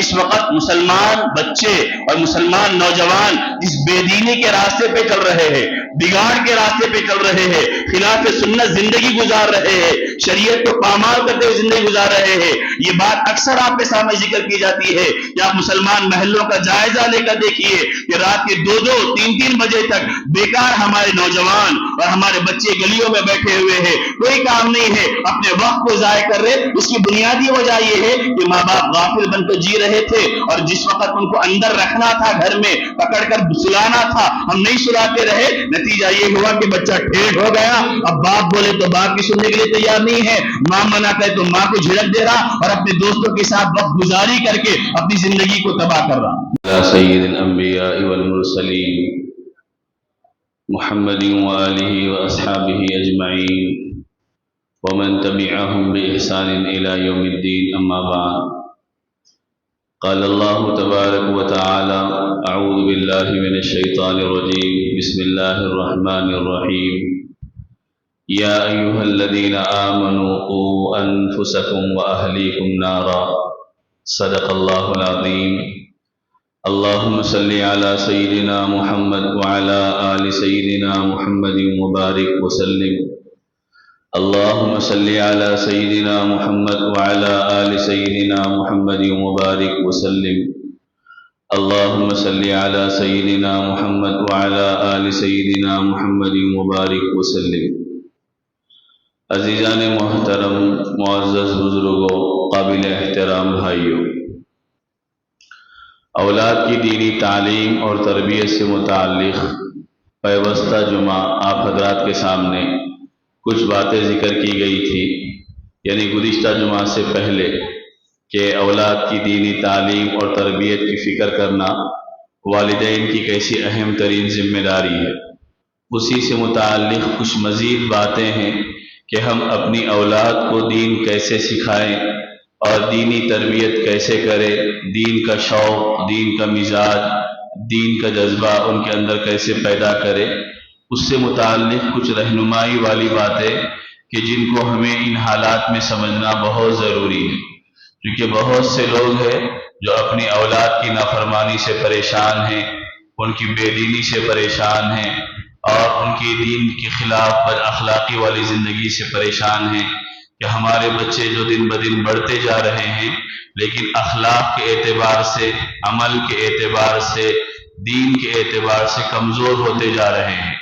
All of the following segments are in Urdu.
اس وقت مسلمان بچے اور مسلمان نوجوان اس بے دینی کے راستے پہ چل رہے ہیں، بگاڑ کے راستے پہ چل رہے ہیں، خلاف سنت زندگی گزار رہے ہیں، شریعت کو پامال کرتے ہوئے زندگی گزار رہے ہیں۔ یہ بات اکثر آپ کے سامنے ذکر کی جاتی ہے کہ آپ مسلمان محلوں کا جائزہ لے کر دیکھیے کہ رات کے 2-2 3-3 بجے تک بیکار ہمارے نوجوان اور ہمارے بچے گلیوں میں بیٹھے ہوئے ہیں، کوئی کام نہیں ہے، اپنے وقت کو ضائع کر رہے۔ اس کی بنیادی وجہ یہ ہے کہ ماں باپ غافل بن کر جی رہے تھے، اور جس وقت ان کو اندر رکھنا تھا، گھر میں پکڑ کر سلانا تھا، ہم نہیں سلاتے رہے۔ نتیجہ یہ ہوا کہ بچہ ٹھیک ہو گیا، اب باپ بولے تو باپ کی سننے کے لیے تیار نہیں ہے، ماں منع کرے تو ماں کو جھڑک دے رہا، اور اپنے دوستوں کے ساتھ وقت گزاری کر کے اپنی زندگی کو تباہ کر رہا۔ سید الانبیاء والمرسلین محمد وآلہ واصحابہ اجمعین ومن تبعهم بإحسان إلى يوم الدين، أما بعد، قال الله تبارك وتعالى: أعوذ بالله من الشيطان الرجيم، بسم الله الرحمن الرحيم، يا أيها الذين آمنوا قوا أنفسكم وأهليكم نارا، صدق الله العظيم۔ اللهم صل على سيدنا محمد وعلى آل سيدنا محمد وبارك وسلم۔ اللهم صل على سيدنا محمد وعلى آل سيدنا محمد وبارك وسلم۔ اللهم صل على سيدنا محمد وعلى آل سيدنا محمد وبارك وسلم۔ عزیزان محترم، معزز بزرگوں، قابل احترام بھائیوں، اولاد کی دینی تعلیم اور تربیت سے متعلق پیوستہ جمعہ آپ حضرات کے سامنے کچھ باتیں ذکر کی گئی تھی، یعنی گزشتہ جمعہ سے پہلے، کہ اولاد کی دینی تعلیم اور تربیت کی فکر کرنا والدین کی کیسی اہم ترین ذمہ داری ہے۔ اسی سے متعلق کچھ مزید باتیں ہیں کہ ہم اپنی اولاد کو دین کیسے سکھائیں اور دینی تربیت کیسے کریں، دین کا شوق، دین کا مزاج، دین کا جذبہ ان کے اندر کیسے پیدا کرے۔ اس سے متعلق کچھ رہنمائی والی باتیں کہ جن کو ہمیں ان حالات میں سمجھنا بہت ضروری ہے، کیونکہ بہت سے لوگ ہیں جو اپنی اولاد کی نافرمانی سے پریشان ہیں، ان کی بے دینی سے پریشان ہیں، اور ان کی دین کے خلاف بد اخلاقی والی زندگی سے پریشان ہیں کہ ہمارے بچے جو دن بدن بڑھتے جا رہے ہیں، لیکن اخلاق کے اعتبار سے، عمل کے اعتبار سے، دین کے اعتبار سے کمزور ہوتے جا رہے ہیں۔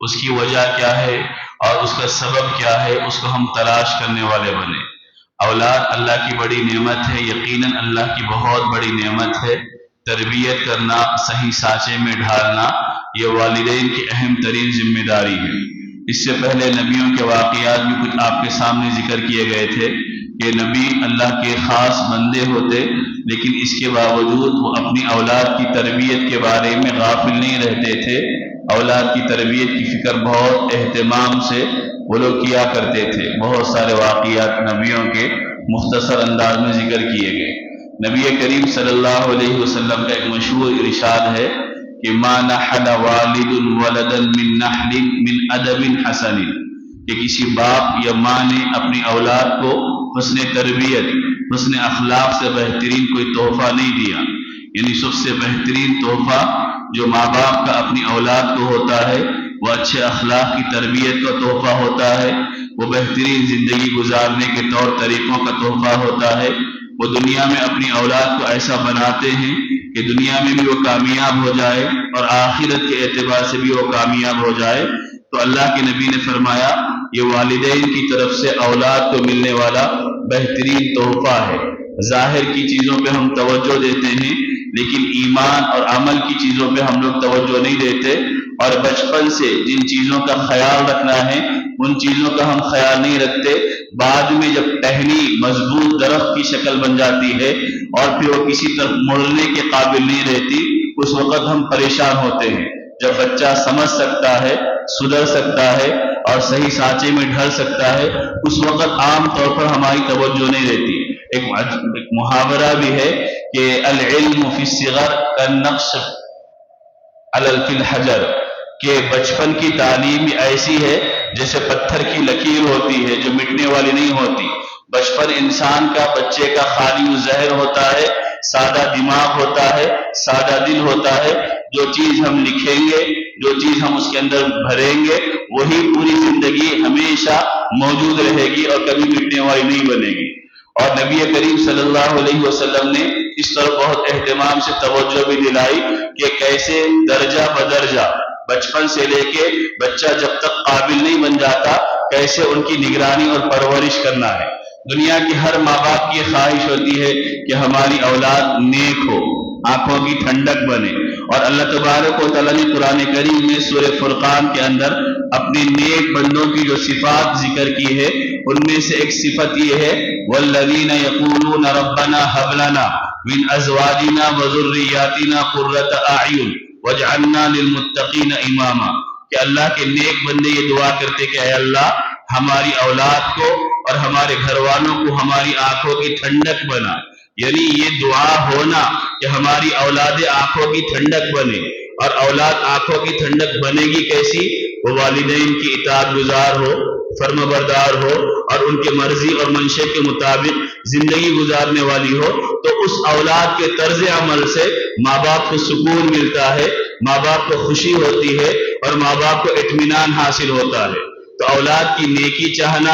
اس کی وجہ کیا ہے اور اس کا سبب کیا ہے، اس کو ہم تلاش کرنے والے بنے۔ اولاد اللہ کی بڑی نعمت ہے، یقیناً اللہ کی بہت بڑی نعمت ہے۔ تربیت کرنا، صحیح سانچے میں ڈھالنا، یہ والدین کی اہم ترین ذمہ داری ہے۔ اس سے پہلے نبیوں کے واقعات بھی کچھ آپ کے سامنے ذکر کیے گئے تھے کہ نبی اللہ کے خاص بندے ہوتے، لیکن اس کے باوجود وہ اپنی اولاد کی تربیت کے بارے میں غافل نہیں رہتے تھے۔ اولاد کی تربیت کی فکر بہت اہتمام سے وہ لوگ کیا کرتے تھے۔ بہت سارے واقعات نبیوں کے مختصر انداز میں ذکر کیے گئے۔ نبی کریم صلی اللہ علیہ وسلم کا ایک مشہور ارشاد ہے کہ ما نحل والد ولدا من نحل من ادب حسن، کہ کسی باپ یا ماں نے اپنی اولاد کو حسن تربیت، حسن اخلاق سے بہترین کوئی تحفہ نہیں دیا۔ یعنی سب سے بہترین تحفہ جو ماں باپ کا اپنی اولاد کو ہوتا ہے وہ اچھے اخلاق کی تربیت کا تحفہ ہوتا ہے، وہ بہترین زندگی گزارنے کے طور طریقوں کا تحفہ ہوتا ہے۔ وہ دنیا میں اپنی اولاد کو ایسا بناتے ہیں کہ دنیا میں بھی وہ کامیاب ہو جائے اور آخرت کے اعتبار سے بھی وہ کامیاب ہو جائے۔ تو اللہ کے نبی نے فرمایا یہ والدین کی طرف سے اولاد کو ملنے والا بہترین تحفہ ہے۔ ظاہر کی چیزوں پہ ہم توجہ دیتے ہیں، لیکن ایمان اور عمل کی چیزوں پہ ہم لوگ توجہ نہیں دیتے، اور بچپن سے جن چیزوں کا خیال رکھنا ہے ان چیزوں کا ہم خیال نہیں رکھتے۔ بعد میں جب ٹہنی مضبوط درخت کی شکل بن جاتی ہے اور پھر وہ کسی طرف مڑنے کے قابل نہیں رہتی، اس وقت ہم پریشان ہوتے ہیں۔ جب بچہ سمجھ سکتا ہے، سدھر سکتا ہے اور صحیح سانچے میں ڈھل سکتا ہے، اس وقت عام طور پر ہماری توجہ نہیں رہتی۔ ایک محاورہ بھی ہے کہ العلم فی الصغر کالنقش فی الحجر، کہ بچپن کی تعلیم ایسی ہے جیسے پتھر کی لکیر ہوتی ہے جو مٹنے والی نہیں ہوتی۔ بچپن انسان کا، بچے کا خالی و زہر ہوتا ہے، سادہ دماغ ہوتا ہے، سادہ دل ہوتا ہے. جو چیز ہم لکھیں گے، جو چیز ہم اس کے اندر بھریں گے، وہی پوری زندگی ہمیشہ موجود رہے گی اور کبھی مٹنے والی نہیں بنے گی. اور نبی کریم صلی اللہ علیہ وسلم نے اس طرف بہت اہتمام سے توجہ بھی دلائی کہ کیسے درجہ بدرجہ بچپن سے لے کے بچہ جب تک قابل نہیں بن جاتا کیسے ان کی نگرانی اور پرورش کرنا ہے. دنیا کی ہر ماں باپ کی خواہش ہوتی ہے کہ ہماری اولاد نیک ہو، آنکھوں کی ٹھنڈک بنے. اور اللہ تبارک و تعالیٰ نے قرآن کریم میں سورہ فرقان کے اندر اپنے نیک بندوں کی جو صفات ذکر کی ہے ان میں سے ایک صفت یہ ہے وَالَّذِينَ يَقُولُونَ رَبَّنَا هَبْ لَنَا مِنْ أَزْوَاجِنَا وَذُرِّيَّاتِنَا قُرَّةَ أَعْيُنٍ وَاجْعَلْنَا لِلْمُتَّقِينَ إِمَامًا. کہ اللہ کے نیک بندے یہ دعا کرتے کہ اے اللہ ہماری اولاد کو اور ہمارے گھر والوں کو ہماری آنکھوں کی ٹھنڈک بنا. یعنی یہ دعا ہونا کہ ہماری اولاد آنکھوں کی ٹھنڈک بنے. اور اولاد آنکھوں کی ٹھنڈک بنے گی کیسی؟ وہ والدین کی اطاعت گزار ہو، فرما بردار ہو اور ان کے مرضی اور منشے کے مطابق زندگی گزارنے والی ہو. تو اس اولاد کے طرز عمل سے ماں باپ کو سکون ملتا ہے، ماں باپ کو خوشی ہوتی ہے اور ماں باپ کو اطمینان حاصل ہوتا ہے. تو اولاد کی نیکی چاہنا،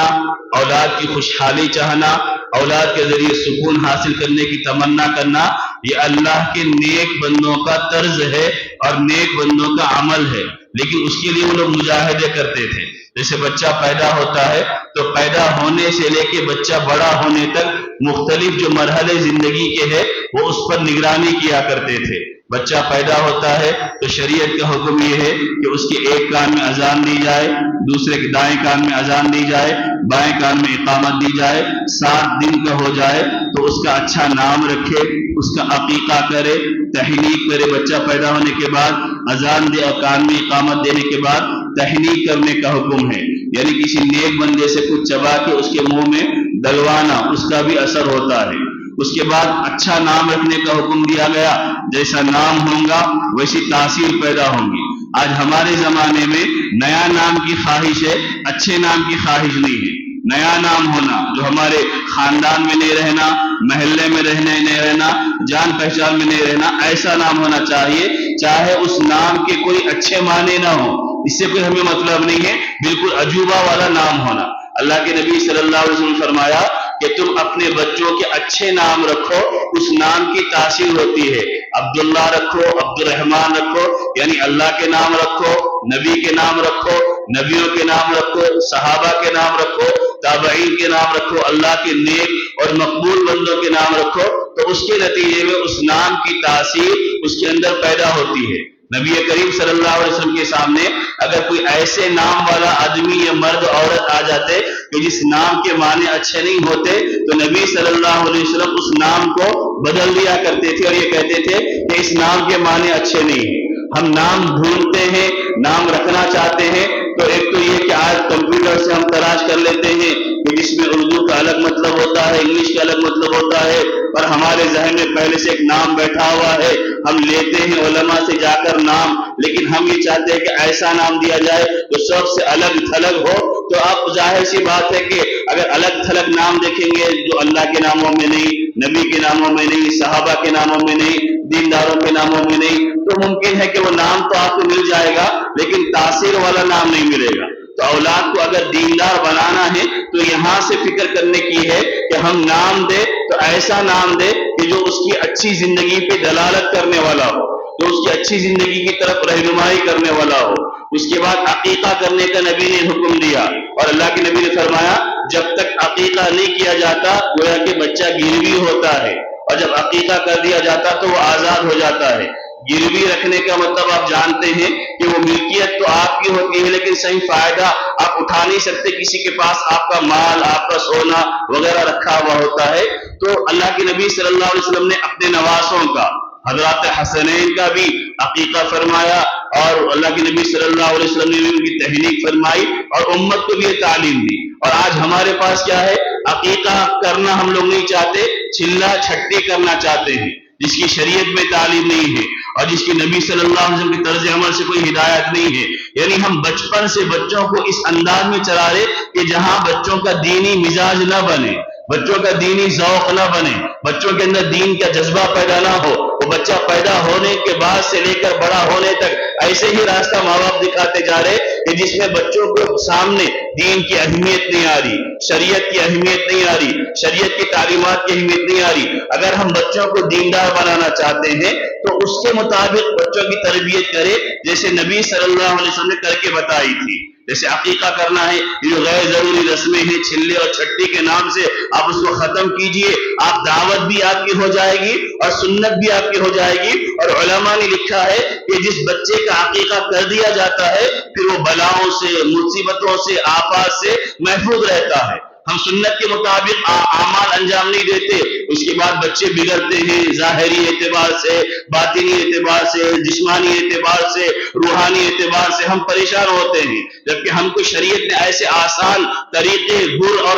اولاد کی خوشحالی چاہنا، اولاد کے ذریعے سکون حاصل کرنے کی تمنا کرنا، یہ اللہ کے نیک بندوں کا طرز ہے اور نیک بندوں کا عمل ہے. لیکن اس کے لیے وہ لوگ مجاہدے کرتے تھے. جیسے بچہ پیدا ہوتا ہے تو پیدا ہونے سے لے کے بچہ بڑا ہونے تک مختلف جو مرحلے زندگی کے ہیں وہ اس پر نگرانی کیا کرتے تھے. بچہ پیدا ہوتا ہے تو شریعت کا حکم یہ ہے کہ اس کے ایک کان میں اذان دی جائے، دوسرے کے دائیں کان میں اذان دی جائے، بائیں کان میں اقامت دی جائے. 7 دن کا ہو جائے تو اس کا اچھا نام رکھے، اس کا عقیقہ کرے، تحنیک کرے. بچہ پیدا ہونے کے بعد اذان دے اور کان میں اقامت دینے کے بعد تحنیک کرنے کا حکم ہے. یعنی کسی نیک بندے سے کچھ چبا کے اس کے منہ میں ڈلوانا، اس کا بھی اثر ہوتا ہے. اس کے بعد اچھا نام رکھنے کا حکم دیا گیا. جیسا نام ہوگا ویسی تاثیر پیدا ہوں گی. آج ہمارے زمانے میں نیا نام کی خواہش ہے، اچھے نام کی خواہش نہیں ہے. نیا نام ہونا جو ہمارے خاندان میں نہیں رہنا، محلے میں نہیں رہنا، جان پہچان میں نہیں رہنا، ایسا نام ہونا چاہیے چاہے اس نام کے کوئی اچھے معنی نہ ہو، اس سے کوئی ہمیں مطلب نہیں ہے. بالکل عجوبہ والا نام ہونا. اللہ کے نبی صلی اللہ علیہ وسلم فرمایا کہ تم اپنے بچوں کے اچھے نام رکھو، اس نام کی تاثیر ہوتی ہے. عبداللہ رکھو، عبد الرحمن رکھو، یعنی اللہ کے نام رکھو، نبی کے نام رکھو، نبیوں کے نام رکھو، صحابہ کے نام رکھو، تابعین کے نام رکھو، اللہ کے نیک اور مقبول بندوں کے نام رکھو. تو اس کے نتیجے میں اس نام کی تاثیر اس کے اندر پیدا ہوتی ہے. نبی کریم صلی اللہ علیہ وسلم کے سامنے اگر کوئی ایسے نام والا آدمی یا مرد عورت آ جاتے کہ جس نام کے معنی اچھے نہیں ہوتے تو نبی صلی اللہ علیہ وسلم اس نام کو بدل دیا کرتے تھے اور یہ کہتے تھے کہ اس نام کے معنی اچھے نہیں ہیں. ہم نام ڈھونڈتے ہیں، نام رکھنا چاہتے ہیں تو ایک تو یہ کہ آج کمپیوٹر سے ہم تلاش کر لیتے ہیں کہ جس میں اردو کا الگ مطلب ہوتا ہے، انگلش کا الگ مطلب ہوتا ہے، اور ہمارے ذہن میں پہلے سے ایک نام بیٹھا ہوا ہے. ہم لیتے ہیں علماء سے جا کر نام، لیکن ہم یہ چاہتے ہیں کہ ایسا نام دیا جائے جو سب سے الگ تھلگ ہو. تو اب ظاہر سی بات ہے کہ اگر الگ تھلگ نام دیکھیں گے جو اللہ کے ناموں میں نہیں، نبی کے ناموں میں نہیں، صحابہ کے ناموں میں نہیں، دینداروں کے ناموں میں نہیں، تو ممکن ہے کہ وہ نام تو آپ کو مل جائے گا لیکن تاثیر والا نام نہیں ملے گا. تو اولاد کو اگر دیندار بنانا ہے تو یہاں سے فکر کرنے کی ہے کہ ہم نام دے تو ایسا نام دے کہ جو اس کی اچھی زندگی پہ دلالت کرنے والا ہو، جو اس کی اچھی زندگی کی طرف رہنمائی کرنے والا ہو. اس کے بعد عقیقہ کرنے کا نبی نے حکم دیا اور اللہ کے نبی نے فرمایا جب تک عقیقہ نہیں کیا جاتا گویا کہ بچہ گروی ہوتا ہے، اور جب عقیقہ کر دیا جاتا تو وہ آزاد ہو جاتا ہے. گروی رکھنے کا مطلب آپ جانتے ہیں کہ وہ ملکیت تو آپ کی ہوتی ہے لیکن صحیح فائدہ آپ اٹھا نہیں سکتے. کسی کے پاس آپ کا مال، آپ کا سونا وغیرہ رکھا ہوا ہوتا ہے. تو اللہ کے نبی صلی اللہ علیہ وسلم نے اپنے نواسوں کا، حضرات حسنین کا بھی عقیقہ فرمایا اور اللہ کے نبی صلی اللہ علیہ وسلم نے بھی ان کی تحریک فرمائی اور امت کو بھی یہ تعلیم دی. اور آج ہمارے پاس کیا ہے؟ عقیقہ کرنا ہم لوگ نہیں چاہتے، چلا چھٹی کرنا چاہتے ہیں جس کی شریعت میں تعلیم نہیں ہے اور جس کی نبی صلی اللہ علیہ وسلم کی طرز عمل سے کوئی ہدایت نہیں ہے. یعنی ہم بچپن سے بچوں کو اس انداز میں چلا رہے کہ جہاں بچوں کا دینی مزاج نہ بنے، بچوں کا دینی ذوق نہ بنے، بچوں کے اندر دین کا جذبہ پیدا نہ ہو، وہ بچہ پیدا ہونے کے بعد سے لے کر بڑا ہونے تک ایسے ہی راستہ ماں باپ دکھاتے جا رہے کہ جس میں بچوں کو سامنے دین کی اہمیت نہیں آ رہی، شریعت کی اہمیت نہیں آ رہی، شریعت کی تعلیمات کی اہمیت نہیں آ رہی۔ اگر ہم بچوں کو دیندار بنانا چاہتے ہیں تو اس کے مطابق بچوں کی تربیت کرے، جیسے نبی صلی اللہ علیہ وسلم نے کر کے بتائی تھی۔ جیسے عقیقہ کرنا ہے، یہ جو غیر ضروری رسمیں ہیں، چھلے اور چھٹی کے نام سے آپ اس کو ختم کیجئے، آپ دعوت بھی آپ کی ہو جائے گی اور سنت بھی آپ کی ہو جائے گی۔ اور علماء نے لکھا ہے کہ جس بچے کا عقیقہ کر دیا جاتا ہے پھر وہ بلاؤں سے، مصیبتوں سے، آفات سے محفوظ رہتا ہے۔ ہم سنت کے مطابق اعمال انجام نہیں دیتے، اس کے بعد بچے بگڑتے ہیں، ظاہری اعتبار سے، باطنی اعتبار سے، جسمانی اعتبار سے، روحانی اعتبار سے ہم پریشان ہوتے ہیں، جبکہ ہم کو شریعت نے ایسے آسان طریقے، گر اور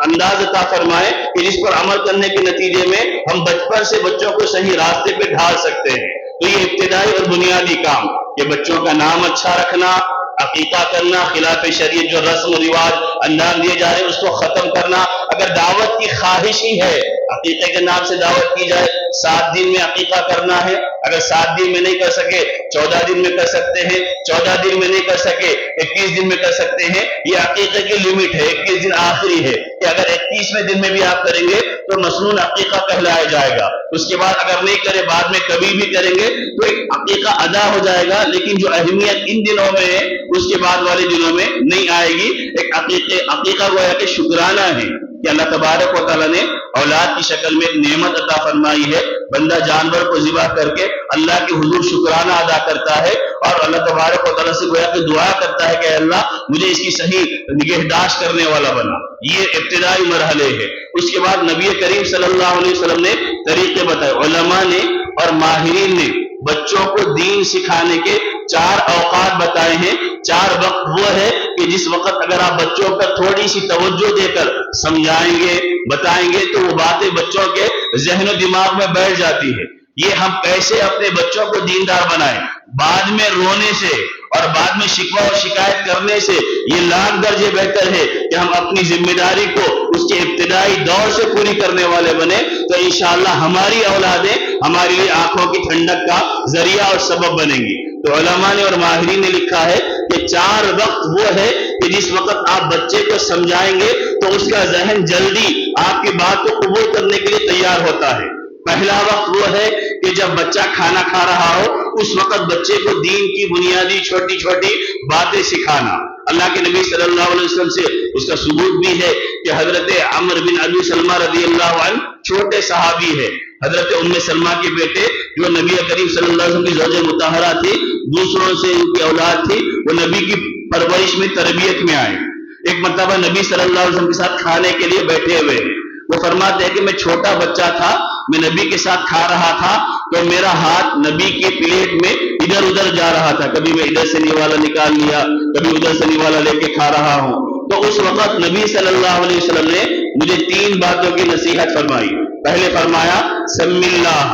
انداز عطا فرمائے کہ جس پر عمل کرنے کے نتیجے میں ہم بچپن سے بچوں کو صحیح راستے پہ ڈھال سکتے ہیں۔ تو یہ ابتدائی اور بنیادی کام کہ بچوں کا نام اچھا رکھنا، عقیقہ کرنا، خلاف شریعت جو رسم و رواج انجام دیے جا رہے ہیں اس کو ختم کرنا۔ اگر دعوت کی خواہش ہی ہے، عقیقے کے نام سے دعوت کی جائے، 7 دن میں عقیقہ کرنا ہے، اگر 7 دن میں نہیں کر سکے 14 دن میں کر سکتے ہیں، 14 دن میں نہیں کر سکے 21 دن میں کر سکتے ہیں۔ یہ عقیقے کی لمٹ ہے، 21 دن آخری ہے کہ اگر 21ویں دن میں بھی آپ کریں گے تو مسنون عقیقہ کہلایا جائے گا۔ اس کے بعد اگر نہیں کرے، بعد میں کبھی بھی کریں گے تو ایک عقیقہ ادا ہو جائے گا، لیکن جو اہمیت ان دنوں میں ہے اس کے بعد والے دنوں میں نہیں آئے گی۔ ایک عقیقہ گویا کہ شکرانہ ہے کہ اللہ تبارک و تعالیٰ نے اولاد کی شکل میں ایک نعمت عطا فرمائی ہے۔ بندہ جانور کو ذبح کر کے اللہ کے حضور شکرانہ ادا کرتا ہے اور اللہ تبارک و تعالیٰ سے گویا کہ دعا کرتا ہے کہ اللہ مجھے اس کی صحیح نگہداشت کرنے والا بنا۔ یہ ابتدائی مرحلے ہے۔ اس کے بعد نبی کریم صلی اللہ علیہ وسلم نے طریقے بتائے، علماء نے اور ماہرین نے بچوں کو دین سکھانے کے 4 اوقات بتائے ہیں۔ 4 وقت وہ ہے کہ جس وقت اگر آپ بچوں پر تھوڑی سی توجہ دے کر سمجھائیں گے، بتائیں گے تو وہ باتیں بچوں کے ذہن و دماغ میں بیٹھ جاتی ہے۔ یہ ہم کیسے اپنے بچوں کو دیندار بنائیں؟ بعد میں رونے سے اور بعد میں شکوہ اور شکایت کرنے سے یہ لاکھ درجے بہتر ہے کہ ہم اپنی ذمہ داری کو اس کے ابتدائی دور سے پوری کرنے والے بنے، تو انشاءاللہ ہماری اولادیں ہمارے لیے آنکھوں کی ٹھنڈک کا ذریعہ اور سبب بنیں گی۔ تو علماء نے اور ماہرین نے لکھا ہے کہ 4 وقت وہ ہے کہ جس وقت آپ بچے کو سمجھائیں گے تو اس کا ذہن جلدی آپ کی بات کو قبول کرنے کے لیے تیار ہوتا ہے۔ پہلا وقت وہ ہے کہ جب بچہ کھانا کھا رہا ہو اس وقت بچے کو دین کی بنیادی چھوٹی چھوٹی باتیں سکھانا۔ اللہ کے نبی صلی اللہ علیہ وسلم سے اس کا ثبوت بھی ہے کہ حضرت عمر بن ابی سلمہ رضی اللہ عنہ چھوٹے صحابی ہے، حضرت ام سلمہ کے بیٹے جو نبی کریم صلی اللہ علیہ وسلم کی زوجہ مطہرہ تھی، دوسروں سے ان کی اولاد تھی، وہ نبی کی پرورش میں تربیت میں آئے۔ ایک مرتبہ نبی صلی اللہ علیہ وسلم کے ساتھ کھانے کے لیے بیٹھے ہوئے ہیں، وہ فرماتے ہیں کہ میں چھوٹا بچہ تھا، میں نبی کے ساتھ کھا رہا تھا تو میرا ہاتھ نبی کی پلیٹ میں ادھر ادھر جا رہا تھا، کبھی میں ادھر سے نیوالا نکال لیا، کبھی ادھر سے نیوالا لے کے کھا رہا ہوں۔ تو اس وقت نبی صلی اللہ علیہ وسلم نے مجھے 3 باتوں کی نصیحت فرمائی۔ پہلے فرمایا سم اللہ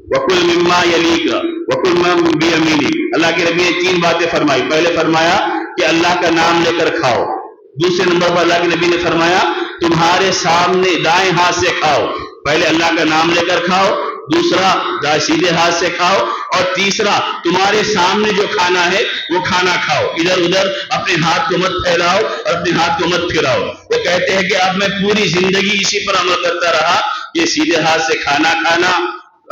وکل مما یلیک وکل بیمینک۔ اللہ کے نبی نے 3 باتیں فرمائی۔ پہلے فرمایا کہ اللہ کا نام لے کر کھاؤ، دوسرے نمبر پر اللہ کے نبی نے فرمایا تمہارے سامنے دائیں ہاتھ سے کھاؤ، پہلے اللہ کا نام لے کر کھاؤ، دوسرا سیدھے ہاتھ سے کھاؤ، اور تیسرا تمہارے سامنے جو کھانا ہے وہ کھانا کھاؤ، ادھر ادھر اپنے ہاتھ کو مت پھیلاؤ اور اپنے ہاتھ کو مت پھراؤ۔ وہ کہتے ہیں کہ اب میں پوری زندگی اسی پر عمل کرتا رہا کہ سیدھے ہاتھ سے کھانا کھانا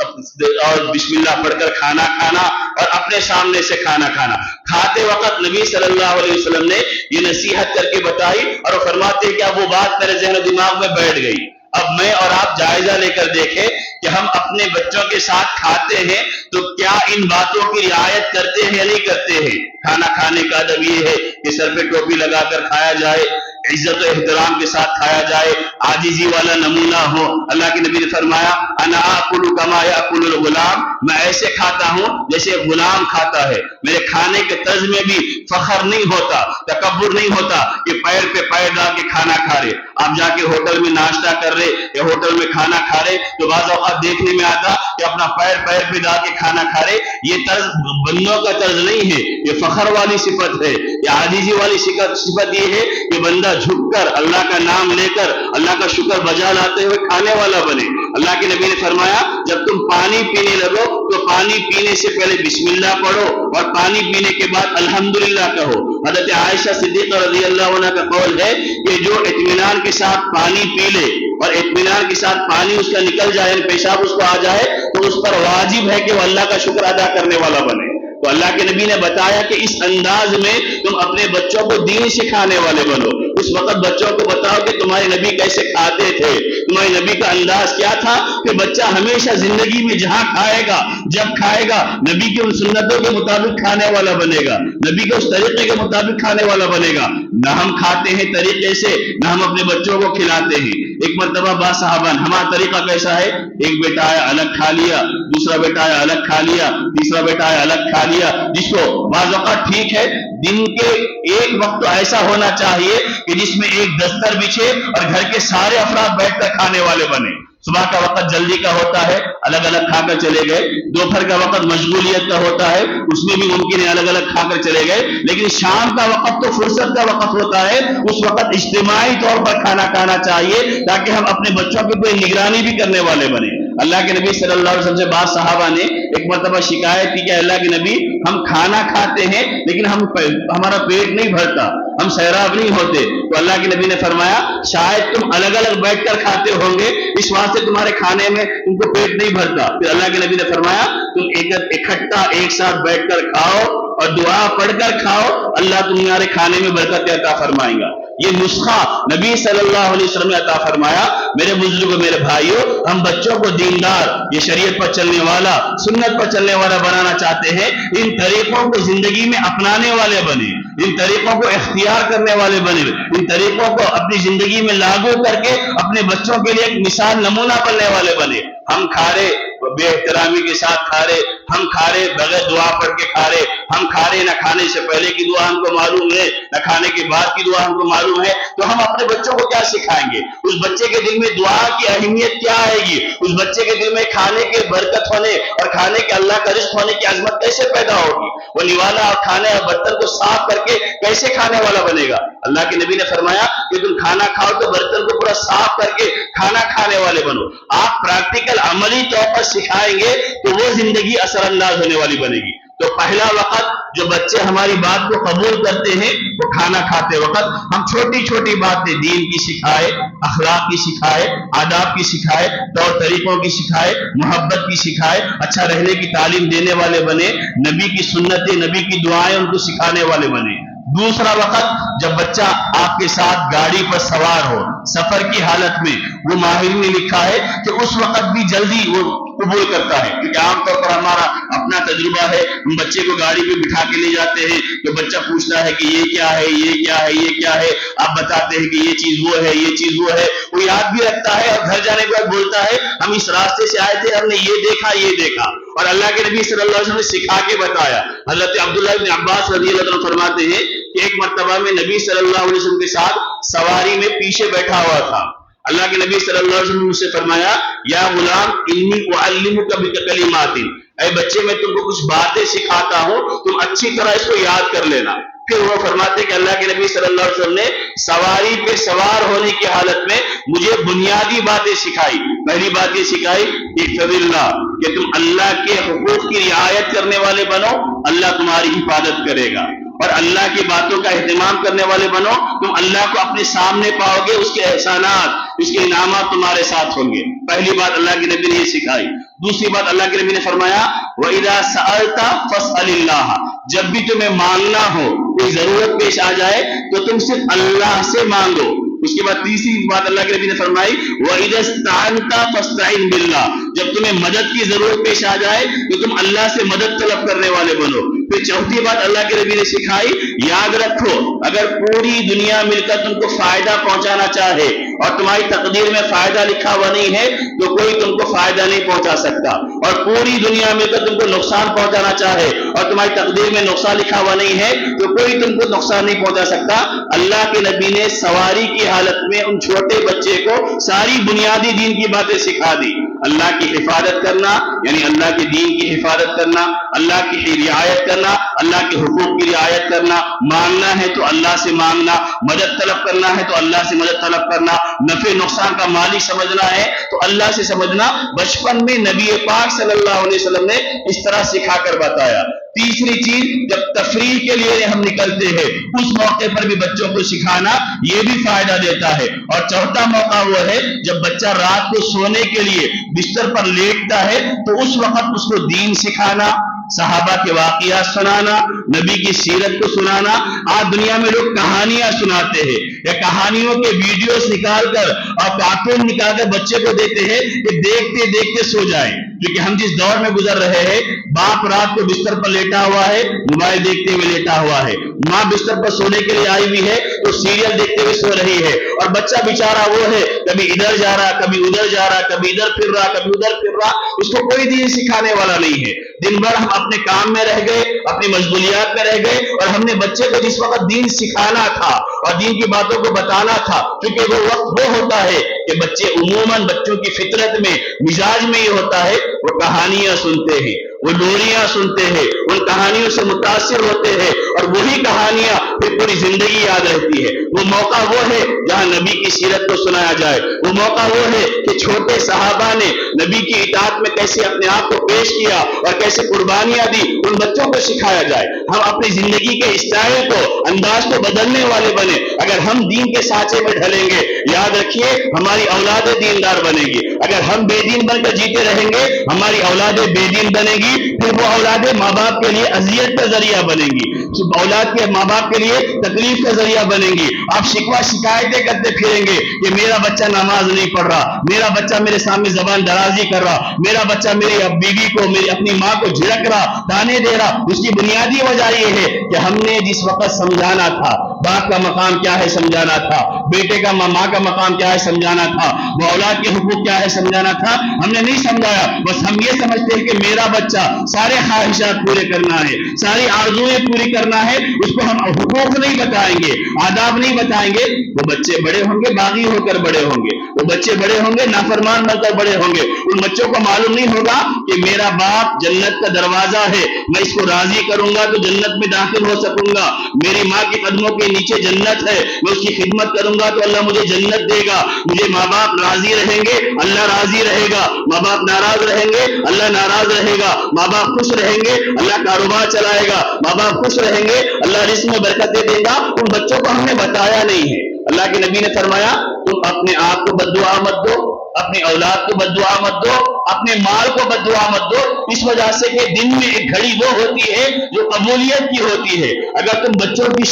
اور بسم اللہ پڑھ کر کھانا کھانا اور اپنے سامنے سے کھانا کھانا۔ کھاتے وقت نبی صلی اللہ علیہ وسلم نے یہ نصیحت کر کے بتائی اور وہ فرماتے ہیں کہ اب وہ بات میرے ذہن و دماغ میں بیٹھ گئی۔ اب میں اور آپ جائزہ لے کر دیکھیں کہ ہم اپنے بچوں کے ساتھ کھاتے ہیں تو کیا ان باتوں کی رعایت کرتے ہیں یا نہیں کرتے ہیں۔ کھانا کھانے کا ادب یہ ہے کہ سر پہ ٹوپی لگا کر کھایا جائے، عزت و احترام کے ساتھ کھایا جائے، عاجزی والا نمونہ ہو۔ اللہ کے نبی نے فرمایا انا آکل کما یاکل الغلام، میں ایسے کھاتا ہوں جیسے غلام کھاتا ہے۔ میرے کھانے کے طرز میں بھی فخر نہیں ہوتا، تکبر نہیں ہوتا کہ پیر پہ پیر ڈال کے کھانا کھا رہے۔ آپ جا کے ہوٹل میں ناشتہ کر رہے یا ہوٹل میں کھانا کھا رہے تو بعض اوقات دیکھنے میں آتا کہ اپنا پیر پہ ڈال کے کھانا کھا رہے. یہ طرز بندوں کا طرز نہیں ہے, یہ فخر والی صفت ہے, یہ عاجزی والی صفت یہ ہے کہ بندہ جھک کر اللہ کا نام لے کر اللہ کا شکر بجا لاتے ہوئے کھانے والا بنے. اللہ کے نبی نے فرمایا جب تم پانی پینے لگو تو پانی پینے سے پہلے بسم اللہ پڑھو اور پانی پینے کے بعد الحمدللہ کہو. حضرت عائشہ صدیقہ رضی اللہ عنہ کا قول ہے کہ جو اطمینان کے ساتھ پانی پی لے اور اطمینان کے ساتھ پانی اس کا نکل جائے, پیشاب اس کو آ جائے, تو اس پر واجب ہے کہ وہ اللہ کا شکر ادا کرنے والا بنے. تو اللہ کے نبی نے بتایا کہ اس انداز میں تم اپنے بچوں کو دین سکھانے والے بنو. اس وقت بچوں کو بتاؤ کہ تمہارے نبی کیسے کھاتے تھے, تمہارے نبی کا انداز کیا تھا, کہ بچہ ہمیشہ زندگی میں جہاں کھائے گا جب کھائے گا نبی کی ان سنتوں کے مطابق کھانے والا بنے گا, نبی کے اس طریقے کے مطابق کھانے والا بنے گا. نہ ہم کھاتے ہیں طریقے سے, نہ ہم اپنے بچوں کو کھلاتے ہیں. ایک مرتبہ با صحابہ ہمارا طریقہ کیسا ہے, ایک بیٹا آیا الگ کھا لیا, دوسرا بیٹا آیا الگ کھا لیا, تیسرا بیٹا آیا الگ کھا لیا. جس کو بعض اوقات ٹھیک ہے دن کے ایک وقت تو ایسا ہونا چاہیے کہ جس میں ایک دستر بچھے اور گھر کے سارے افراد بیٹھ کر کھانے والے بنے. صبح کا وقت جلدی کا ہوتا ہے, الگ الگ کھا کر چلے گئے. دوپہر کا وقت مشغولیت کا ہوتا ہے, اس میں بھی ممکن ہے الگ الگ کھا کر چلے گئے. لیکن شام کا وقت تو فرصت کا وقت ہوتا ہے, اس وقت اجتماعی طور پر کھانا کھانا چاہیے تاکہ ہم اپنے بچوں کی کوئی نگرانی بھی کرنے والے بنے. اللہ کے نبی صلی اللہ علیہ وسلم سے بعض صحابہ نے ایک مرتبہ شکایت کی کہ اللہ کے نبی ہم کھانا کھاتے ہیں لیکن ہمارا پیٹ نہیں بھرتا, ہم سیراب نہیں ہوتے. تو اللہ کے نبی نے فرمایا شاید تم الگ الگ بیٹھ کر کھاتے ہوں گے اس واسطے تمہارے کھانے میں تم کو پیٹ نہیں بھرتا. پھر اللہ کے نبی نے فرمایا تم اکٹھا ایک ساتھ بیٹھ کر کھاؤ اور دعا پڑھ کر کھاؤ, اللہ تمہارے کھانے میں برکت عطا فرمائے گا. یہ نسخہ نبی صلی اللہ علیہ وسلم نے عطا فرمایا. میرے بزرگوں میرے بھائیوں, ہم بچوں کو دیندار, یہ شریعت پر چلنے والا, سنت پر چلنے والا بنانا چاہتے ہیں. ان طریقوں کو زندگی میں اپنانے والے بنے, ان طریقوں کو اختیار کرنے والے بنے, ان طریقوں کو اپنی زندگی میں لاگو کر کے اپنے بچوں کے لیے ایک مثال نمونہ بننے والے بنے. ہم کھا رہے بے احترامی کے ساتھ کھا رہے, ہم کھا رہے بغیر دعا پڑھ کے کھا رہے, ہم کھا رہے نہ کھانے سے پہلے کی دعا ہم کو معلوم ہے نہ کھانے کے بعد کی دعا ہم کو معلوم ہے. تو ہم اپنے بچوں کو کیا سکھائیں گے؟ اس بچے کے دل میں دعا کی اہمیت کیا آئے گی؟ اس بچے کے دل میں کھانے کے برکت ہونے اور کھانے کے اللہ کا رزق ہونے کی عظمت کیسے پیدا ہوگی؟ وہ نوالا اور کھانے اور برتن کو صاف کر کے کیسے کھانے والا بنے گا؟ اللہ کے نبی نے فرمایا کہ تم کھانا کھاؤ تو برتن کو پورا صاف کر کے کھانا کھانے والے بنو. آپ پریکٹیکل عملی طور پر سکھائیں گے تو وہ زندگی اثر انداز ہونے والی بنے گی. تو پہلا وقت جو بچے ہماری بات کو قبول کرتے ہیں وہ کھانا کھاتے وقت ہم چھوٹی چھوٹی باتیں دین کی سکھائے, اخلاق کی سکھائے, آداب کی سکھائے, طور طریقوں کی سکھائے, محبت کی سکھائے, اچھا رہنے کی تعلیم دینے والے بنے, نبی کی سنتیں نبی کی دعائیں ان کو سکھانے والے بنے. دوسرا وقت جب بچہ آپ کے ساتھ گاڑی پر سوار ہو سفر کی حالت میں, وہ ماہر نے لکھا ہے کہ اس وقت بھی جلدی وہ قبول کرتا ہے, کیونکہ عام طور پر ہمارا اپنا تجربہ ہے, ہم بچے کو گاڑی پہ بٹھا کے لے جاتے ہیں تو بچہ پوچھتا ہے کہ یہ کیا ہے, یہ کیا ہے, یہ کیا ہے, آپ بتاتے ہیں کہ یہ چیز وہ ہے, یہ چیز وہ ہے, وہ یاد بھی رکھتا ہے اور گھر جانے کے بعد بولتا ہے ہم اس راستے سے آئے تھے, ہم نے یہ دیکھا یہ دیکھا. اور اللہ کے نبی صلی اللہ علیہ وسلم نے سکھا کے بتایا. حضرت عبداللہ بن عباس رضی اللہ عنہ فرماتے ہیں کہ ایک مرتبہ میں نبی صلی اللہ علیہ وسلم کے ساتھ سواری میں پیچھے بیٹھا ہوا تھا. اللہ کے نبی صلی اللہ علیہ وسلم نے مجھ سے فرمایا یا غلام انی اعلمک بکلمات, اے بچے میں تم کو کچھ باتیں سکھاتا ہوں, تم اچھی طرح اس کو یاد کر لینا. پھر وہ فرماتے کہ اللہ کے نبی صلی اللہ علیہ وسلم نے سواری پہ سوار ہونے کی حالت میں مجھے بنیادی باتیں سکھائی. پہلی بات یہ سکھائی احفظ اللہ, کہ تم اللہ کے حقوق کی رعایت کرنے والے بنو, اللہ تمہاری حفاظت کرے گا. اور اللہ کی باتوں کا اہتمام کرنے والے بنو, تم اللہ کو اپنے سامنے پاؤ گے, اس کے احسانات, اس کے انعامات تمہارے ساتھ ہوں گے. پہلی بات اللہ کے نبی نے یہ سکھائی. دوسری بات اللہ کے نبی نے فرمایا وَإِذَا سَأَلْتَ فَاسْأَلِ اللَّهَ, جب بھی تمہیں مانگنا ہو, کوئی ضرورت پیش آ جائے تو تم صرف اللہ سے مانگو. اس کے بعد تیسری بات اللہ کے نبی نے فرمائی وَإِذَا اسْتَعَنْتَ فَاسْتَعِنْ بِاللَّهِ, جب تمہیں مدد کی ضرورت پیش آ جائے تو تم اللہ سے مدد طلب کرنے والے بنو۔ پھر چوتھی بات اللہ کے نبی نے سکھائی، یاد رکھو اگر پوری دنیا مل کر تم کو فائدہ پہنچانا چاہے اور تمہاری تقدیر میں فائدہ لکھا ہوا نہیں ہے تو کوئی تم کو فائدہ نہیں پہنچا سکتا، اور پوری دنیا مل کر تم کو نقصان پہنچانا چاہے اور تمہاری تقدیر میں نقصان لکھا ہوا نہیں ہے تو کوئی تم کو نقصان نہیں پہنچا سکتا۔ اللہ کے نبی نے سواری کی حالت میں ان چھوٹے بچے کو ساری بنیادی دین کی باتیں سکھا دی۔ اللہ کی حفاظت کرنا یعنی اللہ کے دین کی حفاظت کرنا، اللہ کی رعایت کرنا، اللہ کے حقوق کی رعایت کرنا، مانگنا ہے تو اللہ سے مانگنا، مدد طلب کرنا ہے تو اللہ سے مدد طلب کرنا، نفع نقصان کا مالک سمجھنا ہے تو اللہ سے سمجھنا، بچپن میں نبی پاک صلی اللہ علیہ وسلم نے اس طرح سکھا کر بتایا۔ تیسری چیز، جب تفریح کے لیے ہم نکلتے ہیں اس موقع پر بھی بچوں کو سکھانا یہ بھی فائدہ دیتا ہے۔ اور چوتھا موقع وہ ہے جب بچہ رات کو سونے کے لیے بستر پر لیٹتا ہے تو اس وقت اس کو دین سکھانا، صحابہ کے واقعات سنانا، نبی کی سیرت کو سنانا۔ آج دنیا میں لوگ کہانیاں سناتے ہیں یا کہانیوں کے ویڈیوز نکال کر اور کارٹون نکال کر بچے کو دیتے ہیں کہ دیکھتے دیکھتے سو جائیں، کیونکہ ہم جس دور میں گزر رہے ہیں باپ رات کو بستر پر لیٹا ہوا ہے، موبائل دیکھتے ہوئے لیٹا ہوا ہے، ماں بستر پر سونے کے لیے آئی ہوئی ہے تو سیریل دیکھتے ہوئے سو رہی ہے، اور بچہ بیچارہ وہ ہے کبھی ادھر جا رہا کبھی ادھر جا رہا، کبھی ادھر پھر رہا کبھی ادھر پھر رہا، اس کو کوئی دین سکھانے والا نہیں ہے۔ دن بھر ہم اپنے کام میں رہ گئے، اپنی مشغولیات میں رہ گئے، اور ہم نے بچے کو جس وقت دین سکھانا تھا اور دین کی باتوں کو بتانا تھا، کیونکہ وہ وقت وہ ہوتا ہے کہ بچے عموماً بچوں کی فطرت میں مزاج میں یہ ہوتا ہے وہ کہانیاں سنتے ہیں، وہ لوریاں سنتے ہیں، ان کہانیوں سے متاثر ہوتے ہیں اور وہی کہانیاں پھر پوری زندگی یاد رہتی ہے۔ وہ موقع وہ ہے جہاں نبی کی سیرت کو سنایا جائے، وہ موقع وہ ہے کہ چھوٹے صحابہ نے نبی کی اطاعت میں کیسے اپنے آپ کو پیش کیا اور کیسے قربانیاں دی ان بچوں کو سکھایا جائے۔ ہم اپنی زندگی کے اسٹائل کو، انداز کو بدلنے والے بنے۔ اگر ہم دین کے سانچے میں ڈھلیں گے، یاد رکھیے ہماری اولادیں دیندار بنے گی۔ اگر ہم بے دین بن کر جیتے رہیں گے ہماری اولادیں بے دین بنے گی، پھر وہ اولادیں ماں باپ کے لیے اذیت کا ذریعہ بنے گی، اولاد کے ماں باپ کے لیے تکلیف کا ذریعہ بنے گی۔ آپ شکوہ شکایتیں کرتے پھریں گے کہ میرا بچہ نماز نہیں پڑھ رہا، میرا بچہ میرے سامنے زبان درازی کر رہا، میرا بچہ میری بیوی کو، میری اپنی ماں کو جھڑک رہا، تانے دے رہا۔ اس کی بنیادی وجہ یہ ہے کہ ہم نے جس وقت سمجھانا تھا باپ کا مقام کیا ہے سمجھانا تھا، بیٹے کا ماں کا مقام کیا ہے سمجھانا تھا، وہ اولاد کے حقوق کیا ہے سمجھانا تھا، ہم نے نہیں سمجھایا۔ بس ہم یہ سمجھتے ہیں کہ میرا بچہ سارے خواہشات پورے کرنا ہے، ساری آرزویں پوری کرنا ہے، اس کو ہم حقوق نہیں بتائیں گے، آداب نہیں بتائیں گے۔ وہ بچے بڑے ہوں گے باغی ہو کر بڑے ہوں گے، وہ بچے بڑے ہوں گے نافرمان بن کر بڑے ہوں گے۔ ان بچوں کو معلوم نہیں ہوگا کہ میرا باپ جنت کا دروازہ ہے، میں اس کو راضی کروں گا تو جنت میں داخل ہو سکوں گا، میری ماں کے قدموں کے نیچے جنت ہے، میں اس کی خدمت کروں گا تو اللہ مجھے جنت دے گا۔ مجھے ماں باپ راضی رہیں گے اللہ راضی رہے گا، ماں باپ ناراض رہیں گے اللہ ناراض رہے گا، ماں باپ خوش رہیں گے اللہ کاروبار چلائے گا، ماں باپ خوش رہیں گے اللہ رزق میں برکتیں دے گا۔ ان بچوں کو ہم نے بتایا نہیں ہے۔ اللہ کے نبی نے فرمایا تم اپنے آپ کو بد دعا مت دو، اپنی اولاد کو بد دعا مت دو، اپنے مال کو بد دعا مت دو، اس وجہ سے کہ دن میں ایک گھڑی وہ ہوتی ہے جو قبولیت کی ہوتی ہے۔ اگر تم بچوں کی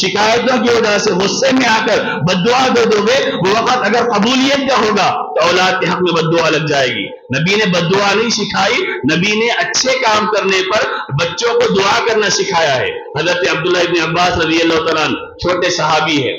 شکایتوں کی وجہ سے غصے میں آ کر بد دعا دے دو گے، وہ وقت اگر قبولیت کا ہوگا تو اولاد کے حق میں بد دعا لگ جائے گی۔ نبی نے بد دعا نہیں سکھائی، نبی نے اچھے کام کرنے پر بچوں کو دعا کرنا سکھایا ہے۔ حضرت عبداللہ ابن عباس رضی اللہ تعالیٰ عنہ چھوٹے صحابی ہے،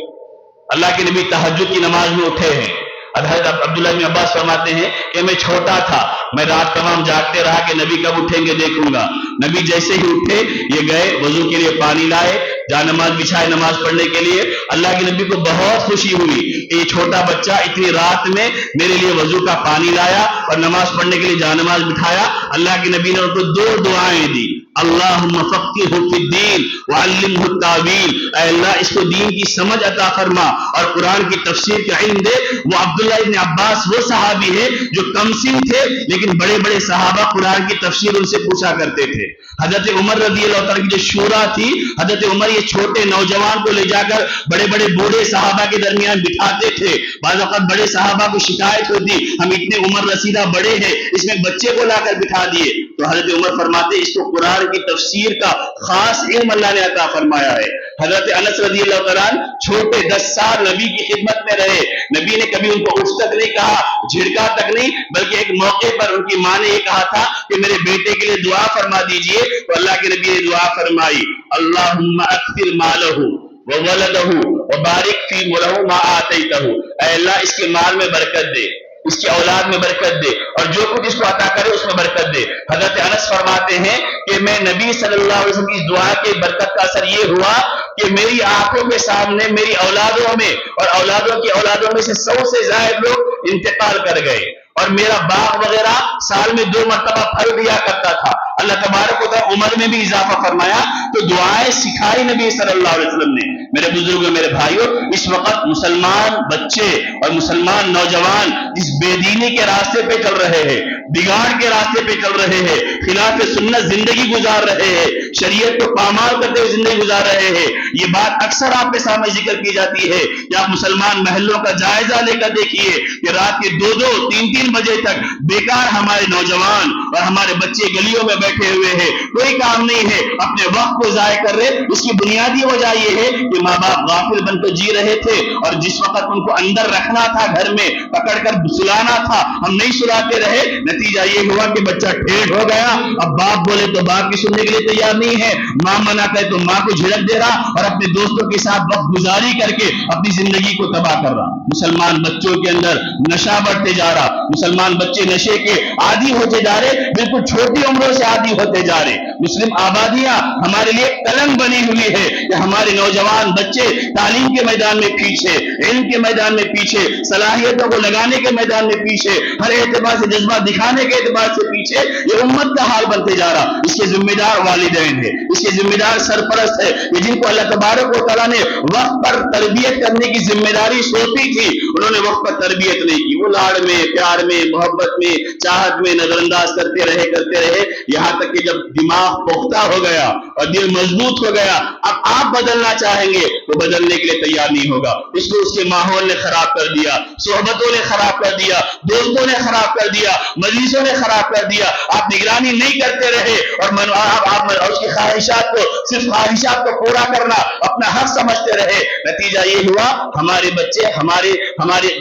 اللہ کے نبی تہجد کی نماز میں اٹھے ہیں۔ حضرت عبداللہ ابن عباس فرماتے ہیں کہ میں چھوٹا تھا، میں رات تمام جاگتے رہا کہ نبی کب اٹھیں گے دیکھوں گا۔ نبی جیسے ہی اٹھے یہ گئے وضو کے لیے پانی لائے، جا نماز بچھائے نماز پڑھنے کے لیے۔ اللہ کے نبی کو بہت خوشی ہوئی کہ یہ چھوٹا بچہ اتنی رات میں میرے لیے وضو کا پانی لایا اور نماز پڑھنے کے لیے جا نماز بٹھایا۔ اللہ کے نبی نے ان کو دو دعائیں دی، اللہم فقہہ فی الدین وعلمہ التاویل، اے اللہ اس کو دین کی سمجھ عطا فرما اور قرآن کی تفسیر کا علم دے۔ وہ عبداللہ ابن عباس وہ صحابی ہے جو کم سن تھے لیکن بڑے بڑے صحابہ قرآن کی تفسیر ان سے پوچھا کرتے تھے۔ حضرت عمر رضی اللہ تعالیٰ کی جو شورا تھی، حضرت عمر یہ چھوٹے نوجوان کو لے جا کر بڑے بڑے بوڑھے صحابہ کے درمیان بٹھاتے تھے۔ بعض اوقات بڑے صحابہ کو شکایت ہوتی ہم اتنے عمر رسیدہ بڑے ہیں، اس میں بچے کو لا کر بٹھا دیے، تو حضرت عمر فرماتے اس کو قرآن کی تفسیر کا خاص علم اللہ نے عطا فرمایا ہے۔ حضرت انس رضی اللہ تعالیٰ چھوٹے 10 سال نبی کی خدمت میں رہے. نبی نے کبھی ان کو اٹھ تک نہیں کہا, جھڑکا تک نہیں, بلکہ ایک موقع پر ان کی ماں نے یہ کہا تھا کہ میرے بیٹے کے لیے دعا فرما دیجئے, تو اللہ کے نبی نے دعا فرمائی, اللہم اکثر مالہ وولدہ وبارک فی ملہ ما آتیتہ, اے اللہ اس کے مال میں برکت دے, اس کی اولاد میں برکت دے, اور جو کچھ اس کو عطا کرے اس میں برکت دے. حضرت انس فرماتے ہیں کہ میں نبی صلی اللہ علیہ وسلم کی دعا کے برکت کا اثر یہ ہوا کہ میری آنکھوں کے سامنے میری اولادوں میں اور اولادوں کی اولادوں میں سے 100 سے زائد لوگ انتقال کر گئے, اور میرا باغ وغیرہ سال میں 2 مرتبہ پھل دیا کرتا تھا. اللہ تبارک و تعالی عمر میں بھی اضافہ فرمایا. تو دعائیں سکھائی نبی صلی اللہ علیہ وسلم نے. میرے بزرگوں, میرے بھائیوں, اس وقت مسلمان بچے اور مسلمان نوجوان اس بے دینی کے راستے پہ چل رہے ہیں, بگاڑ کے راستے پہ چل رہے ہیں, خلاف سنت زندگی گزار رہے ہیں, شریعت کو پامال کرتے ہوئے زندگی گزار رہے ہیں. یہ بات اکثر آپ کے سامنے ذکر کی جاتی ہے کہ آپ مسلمان محلوں کا جائزہ لے کر دیکھیے کہ رات کے 2-2, 3-3 بجے تک بیکار ہمارے نوجوان اور ہمارے بچے گلیوں میں بیٹھے ہوئے ہیں, کوئی کام نہیں ہے, اپنے وقت کو ضائع کر رہے. اس کی بنیادی وجہ یہ ہے کہ ماں باپ غافل بن کے جی رہے تھے, اور جس وقت ان کو اندر رکھنا تھا, گھر میں پکڑ کر سلانا تھا, ہم نہیں سلاتے رہے. نتیجہ یہ ہوا کہ بچہ ٹھیک ہو گیا. اب باپ بولے تو باپ کی سننے کے لیے تیار نہیں ہے, ماں منع کرے تو ماں کو جھڑک دے رہا, اور اپنے دوستوں کے ساتھ وقت گزاری کر کے اپنی زندگی کو تباہ کر رہا. مسلمان بچوں کے اندر نشہ بڑھتے جا رہا, مسلمان بچے نشے کے عادی ہوتے جا رہے, بالکل چھوٹی عمروں سے عادی ہوتے جا رہے. مسلم آبادیاں ہمارے لیے کلنگ بنی ہوئی ہے کہ ہمارے نوجوان بچے تعلیم کے میدان میں پیچھے, علم کے میدان میں پیچھے, صلاحیتوں کو لگانے کے میدان میں پیچھے, ہر اعتبار سے جذبہ دکھانے کے اعتبار سے پیچھے. یہ امت کا حال بنتے جا رہا. اس کے ذمہ دار والدین ہے, اس کے ذمہ دار سرپرست ہے, کہ جن کو اللہ تبارک و تعالیٰ نے وقت پر تربیت کرنے کی ذمہ داری سونپی تھی, انہوں نے وقت پر تربیت نہیں کی. وہ لاڑ میں, پیار میں, محبت میں, چاہت میں نظر انداز کرتے رہے, یہاں تک کہ جب دماغ پختہ ہو گیا اور دل مضبوط ہو گیا, اب آپ بدلنا چاہیں گے تو بدلنے کے لیے تیار نہیں ہوگا. اس کو اس کے ماحول نے خراب کر دیا, صحبتوں نے خراب کر دیا, دوستوں نے خراب کر دیا, مجلسوں نے خراب کر دیا. آپ نگرانی نہیں کرتے رہے, اور اس کی خواہشات کو, صرف خواہشات کو پورا کرنا اپنا حق سمجھتے رہے. نتیجہ یہ ہوا ہمارے بچے ہمارے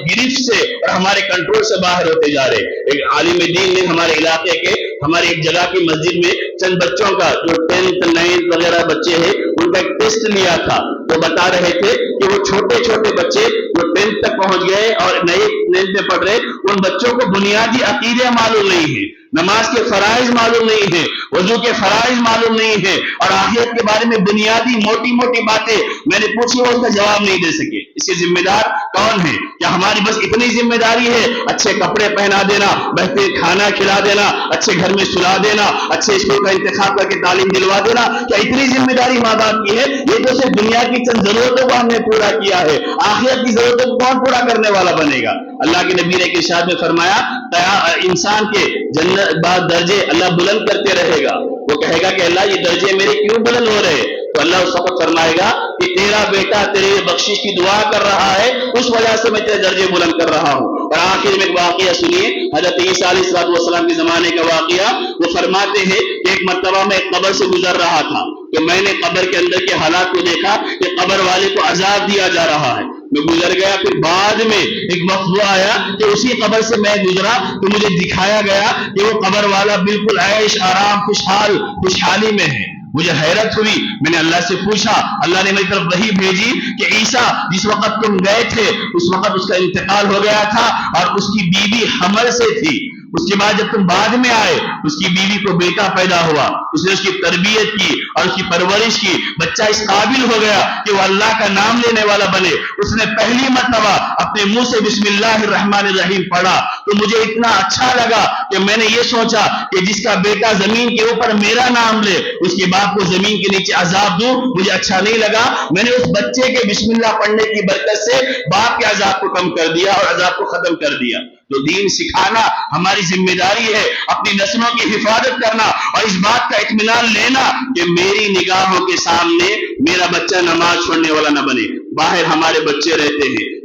گرفت سے اور ہمارے کنٹرول سے باہر ہوتے جا رہے. ایک عالم دین نے ہمارے علاقے کے ہماری ایک جگہ کی مسجد میں چند بچوں کا, جو 10th 9th وغیرہ بچے ہیں, ان کا ایک ٹیسٹ لیا تھا. تو بتا رہے تھے کہ وہ چھوٹے چھوٹے بچے جو 10th تک پہنچ گئے اور 9th میں پڑھ رہے, ان بچوں کو بنیادی عقیدے معلوم نہیں ہے, نماز کے فرائض معلوم نہیں ہے, وضو کے فرائض معلوم نہیں ہے, اور آخرت کے بارے میں بنیادی موٹی موٹی باتیں میں نے پوچھی, وہ اس کا جواب نہیں دے سکے. اس کے ذمہ دار کون ہے؟ کیا ہماری بس اتنی ذمہ داری ہے اچھے کپڑے پہنا دینا, بہترین کھانا کھلا دینا, اچھے گھر میں سلا دینا, اچھے اسکول کا انتخاب کر کے تعلیم دلوا دینا؟ کیا اتنی ذمہ داری ماں باپ کی ہے؟ یہ تو صرف دنیا کی چند ضرورتوں کو ہم نے پورا کیا ہے, آخرت کی ضرورتوں کو کون پورا کرنے والا بنے گا؟ اللہ کے نبی نے ایک ارشاد میں فرمایا, انسان کے جنت بعد درجے اللہ بلند کرتے رہے گا. وہ کہے گا کہ اللہ یہ درجے میرے کیوں بلند ہو رہے؟ تو اللہ اس وقت فرمائے گا کہ تیرا بیٹا تیرے بخشش کی دعا کر رہا ہے, اس وجہ سے میں تیرے درجے بلند کر رہا ہوں. اور آخر میں ایک واقعہ سنیے, حضرت عیسیٰ علیہ السلام کے زمانے کا واقعہ. وہ فرماتے ہیں کہ ایک مرتبہ میں ایک قبر سے گزر رہا تھا, تو میں نے قبر کے اندر کے حالات کو دیکھا کہ قبر والے کو عذاب دیا جا رہا ہے. میں گزر گیا, پھر بعد میں ایک وقت وہ آیا کہ اسی قبر سے میں گزرا, تو مجھے دکھایا گیا کہ وہ قبر والا بالکل عیش آرام خوشحالی میں ہے. مجھے حیرت ہوئی, میں نے اللہ سے پوچھا, اللہ نے میری طرف وحی بھیجی کہ عیسیٰ جس وقت تم گئے تھے اس وقت اس کا انتقال ہو گیا تھا, اور اس کی بیوی حمل سے تھی. اس کے بعد جب تم بعد میں آئے, اس کی بیوی کو بیٹا پیدا ہوا, اس نے اس کی تربیت کی اور اس کی پرورش کی, بچہ اس قابل ہو گیا کہ وہ اللہ کا نام لینے والا بنے. اس نے پہلی مرتبہ اپنے منہ سے بسم اللہ الرحمن الرحیم پڑھا, تو مجھے اتنا اچھا لگا کہ میں نے یہ سوچا کہ جس کا بیٹا زمین کے اوپر میرا نام لے, اس کے باپ کو زمین کے نیچے عذاب دوں, مجھے اچھا نہیں لگا. میں نے اس بچے کے بسم اللہ پڑھنے کی برکت سے باپ کے عذاب کو کم کر دیا اور عذاب کو ختم کر دیا. تو دین سکھانا ہماری ذمہ داری ہے, اپنی نسلوں کی حفاظت کرنا اور اس بات کا اطمینان لینا کہ میری نگاہوں کے سامنے میرا بچہ نماز چھوڑنے والا نہ بنے. باہر ہمارے بچے رہتے ہیں,